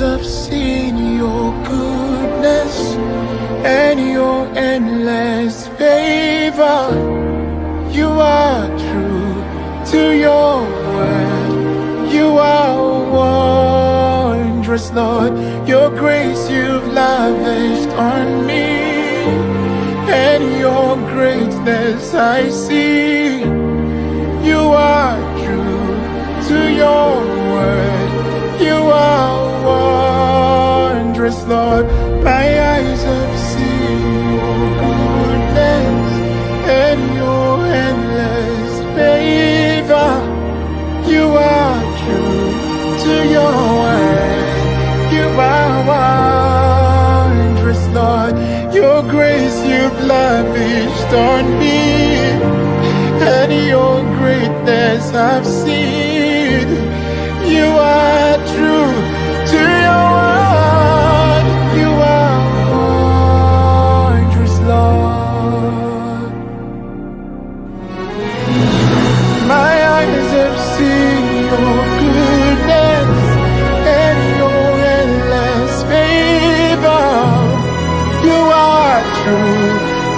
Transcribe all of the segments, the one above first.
have seen your goodness and your endless favor. You are true to your word. You are wondrous, Lord. Your grace you've lavished on me, and your greatness I see. You are true to your word. You are wondrous, Lord. My eyes have seen your goodness and your endless favor. You are true to your word. You are wondrous, Lord. Your grace you've lavished on me, and your greatness I've seen. You are true to your word. You are wondrous, Lord. My eyes have seen your goodness and your endless favor. You are true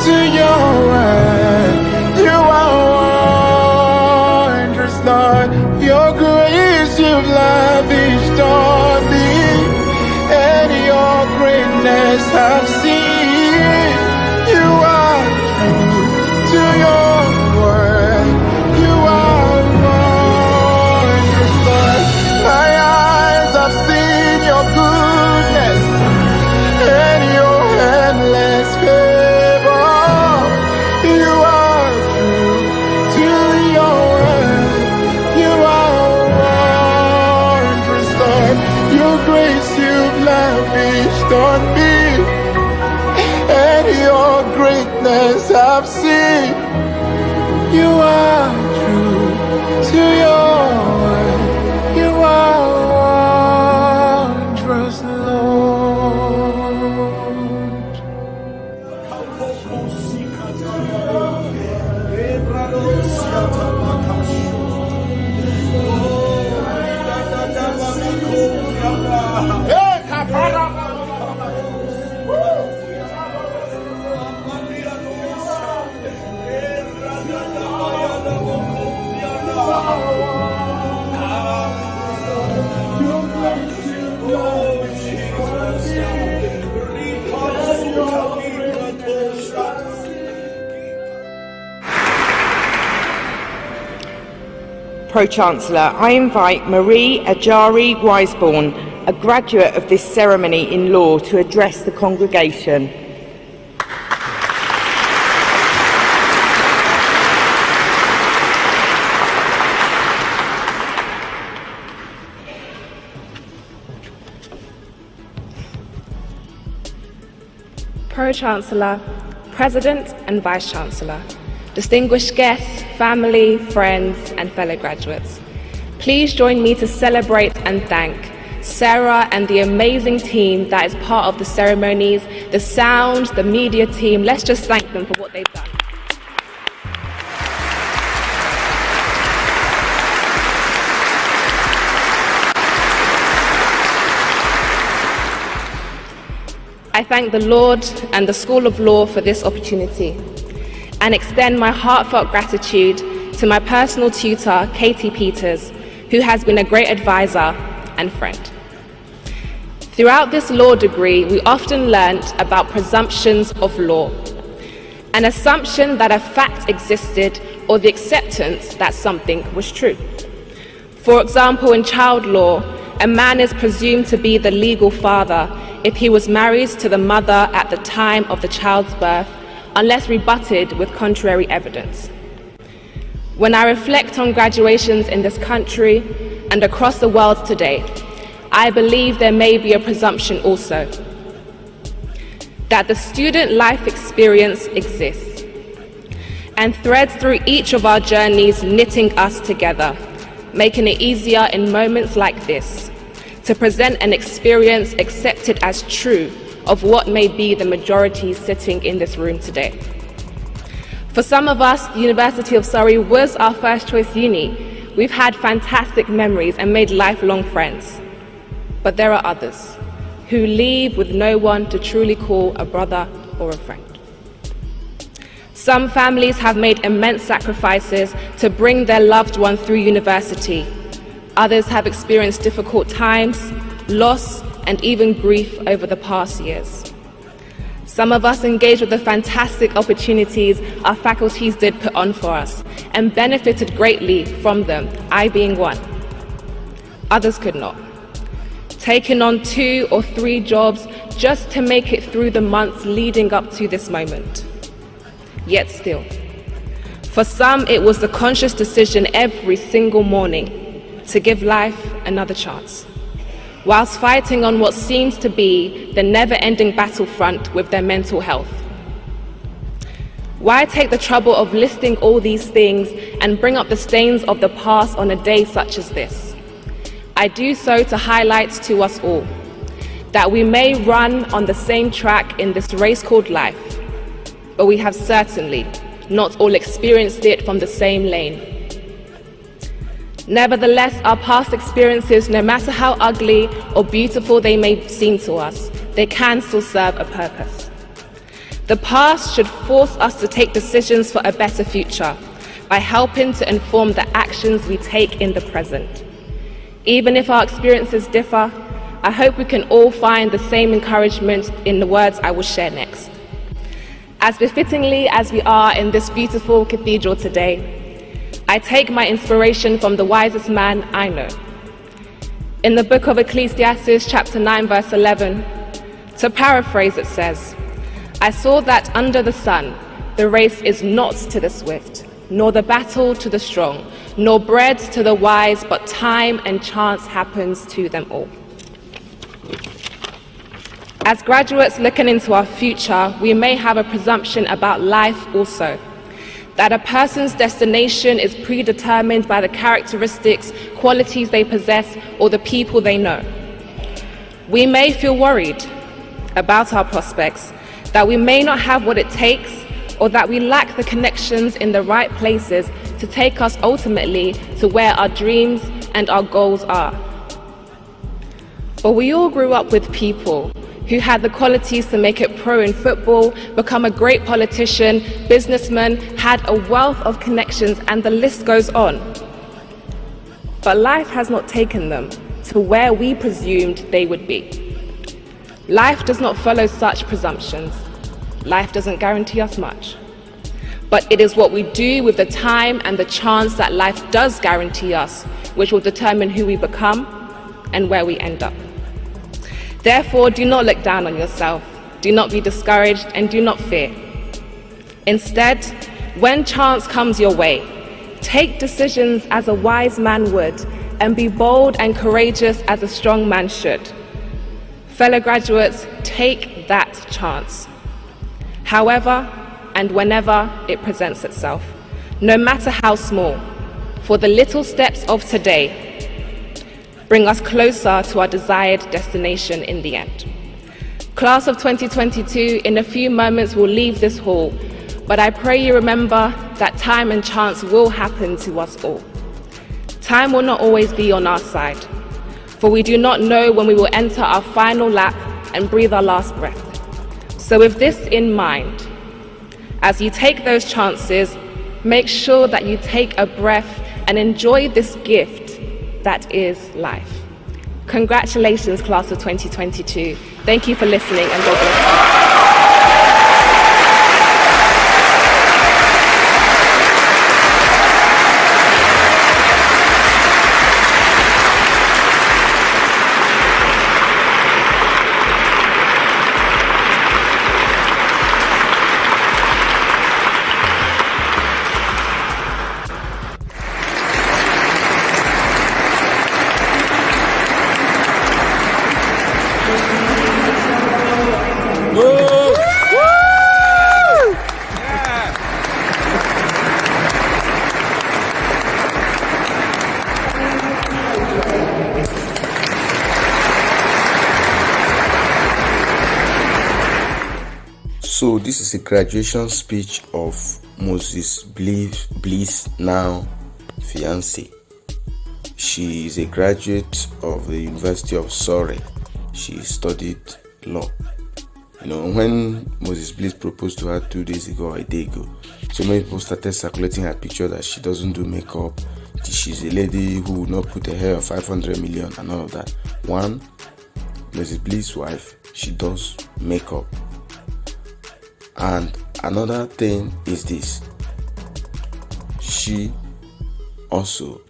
to your word. You are wondrous, Lord. Your grace you've lavished on me, and your greatness I've seen. You are true to your word. You are wondrous, Lord. My eyes have seen your goodness and your endless favor. You are true to your word. You are wondrous, Lord. Your grace you've lavished on me, and your greatness I've seen. You are true to your word. You are wondrous, Lord. Pro-Chancellor, I invite Marie WiseBorn, a graduate of this ceremony in law, to address the congregation. Pro-Chancellor, President and Vice-Chancellor, distinguished guests, family, friends, and fellow graduates, please join me to celebrate and thank Sarah and the amazing team that is part of the ceremonies, the sound, the media team. Let's just thank them for what they've done. I thank the Lord and the School of Law for this opportunity, and extend my heartfelt gratitude to my personal tutor, Katie Peters, who has been a great advisor and friend. Throughout this law degree, we often learnt about presumptions of law, an assumption that a fact existed or the acceptance that something was true. For example, in child law, a man is presumed to be the legal father if he was married to the mother at the time of the child's birth, unless rebutted with contrary evidence. When I reflect on graduations in this country and across the world today, I believe there may be a presumption also that the student life experience exists and threads through each of our journeys, knitting us together, making it easier in moments like this to present an experience accepted as true of what may be the majority sitting in this room today. For some of us, the University of Surrey was our first choice uni. We've had fantastic memories and made lifelong friends. But there are others who leave with no one to truly call a brother or a friend. Some families have made immense sacrifices to bring their loved one through university. Others have experienced difficult times, loss, and even grief over the past years. Some of us engaged with the fantastic opportunities our faculties did put on for us and benefited greatly from them, I being one. Others could not, taking on 2 or 3 jobs just to make it through the months leading up to this moment. Yet still, for some it was the conscious decision every single morning to give life another chance, whilst fighting on what seems to be the never-ending battlefront with their mental health. Why take the trouble of listing all these things and bring up the stains of the past on a day such as this? I do so to highlight to us all that we may run on the same track in this race called life, but we have certainly not all experienced it from the same lane. Nevertheless, our past experiences, no matter how ugly or beautiful they may seem to us, they can still serve a purpose. The past should force us to take decisions for a better future by helping to inform the actions we take in the present. Even if our experiences differ, I hope we can all find the same encouragement in the words I will share next. As befittingly as we are in this beautiful cathedral today, I take my inspiration from the wisest man I know. In the book of Ecclesiastes, chapter 9, verse 11, to paraphrase, it says, "I saw that under the sun, the race is not to the swift, nor the battle to the strong, nor bread to the wise, but time and chance happens to them all." As graduates looking into our future, we may have a presumption about life also, that a person's destination is predetermined by the characteristics, qualities they possess, or the people they know. We may feel worried about our prospects, that we may not have what it takes, or that we lack the connections in the right places to take us ultimately to where our dreams and our goals are. But we all grew up with people who had the qualities to make it pro in football, become a great politician, businessman, had a wealth of connections, and the list goes on. But life has not taken them to where we presumed they would be. Life does not follow such presumptions. Life doesn't guarantee us much. But it is what we do with the time and the chance that life does guarantee us, which will determine who we become and where we end up. Therefore, do not look down on yourself, do not be discouraged, and do not fear. Instead, when chance comes your way, take decisions as a wise man would, and be bold and courageous as a strong man should. Fellow graduates, take that chance, however and whenever it presents itself, no matter how small, for the little steps of today bring us closer to our desired destination in the end. Class of 2022, in a few moments will leave this hall, but I pray you remember that time and chance will happen to us all. Time will not always be on our side, for we do not know when we will enter our final lap and breathe our last breath. So with this in mind, as you take those chances, make sure that you take a breath and enjoy this gift that is life. Congratulations, class of 2022. Thank you for listening, and God bless you. So this is a graduation speech of Moses Bliss, now fiancee. She is a graduate of the University of Surrey. She studied law. When Moses Bliss proposed to her 2 days ago or a day ago, so many people started circulating her picture that she doesn't do makeup. She's a lady who would not put her hair of 500 million and all of that. One, Mrs. Bliss' wife, she does makeup. And another thing is this: she also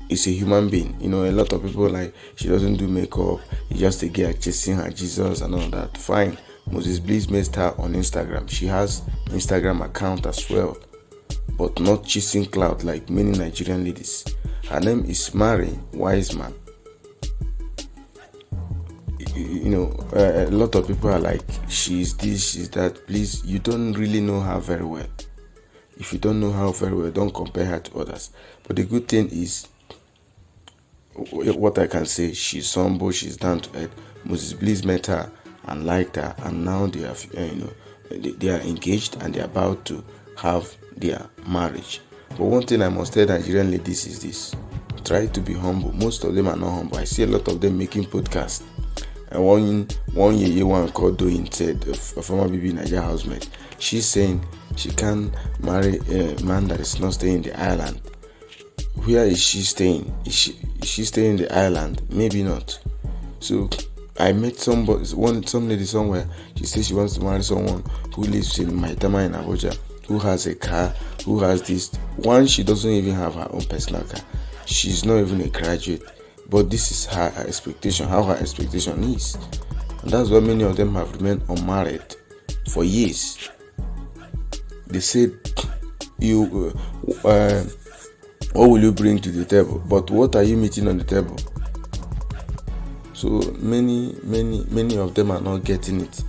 is a human being. A lot of people like, she doesn't do makeup, it's just a girl chasing her Jesus and all that. Fine. Moses Bliss made her on Instagram. She has Instagram account as well, but not chasing clout like many Nigerian ladies. Her name is Marie WiseBorn. A lot of people are like, she's this, she's that. Please, you don't really know her very well. If you don't know her very well, don't compare her to others. But the good thing is, what I can say, she's humble, she's down to earth. Moses Bliss met her and liked her, and now they have, they are engaged and they are about to have their marriage. But one thing I must tell Nigerian ladies is this: try to be humble. Most of them are not humble. I see a lot of them making podcasts. And one called Doing said, a former BB Naija housemate, she's saying she can't marry a man that is not staying in the island. Where is she staying? Is she staying in the island? Maybe not. So I met some lady somewhere. She says she wants to marry someone who lives in Maitama in Abuja, who has a car, who has this. One, she doesn't even have her own personal car. She's not even a graduate. But this is her expectation, how her expectation is. And that's why many of them have remained unmarried for years. They said, what will you bring to the table? But what are you meeting on the table? So many of them are not getting it.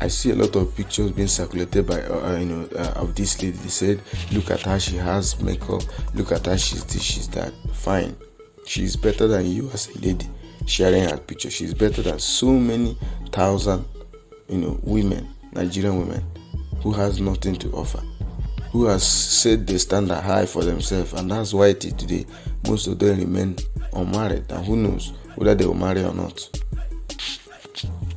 I see a lot of pictures being circulated by of this lady. They said, look at her, she has makeup, look at her, she's this, she's that. Fine, she's better than you as a lady sharing her picture. She's better than so many thousand women, Nigerian women, who has nothing to offer, who has set the standard high for themselves. And that's why today most of them remain unmarried, and who knows whether they will marry or not.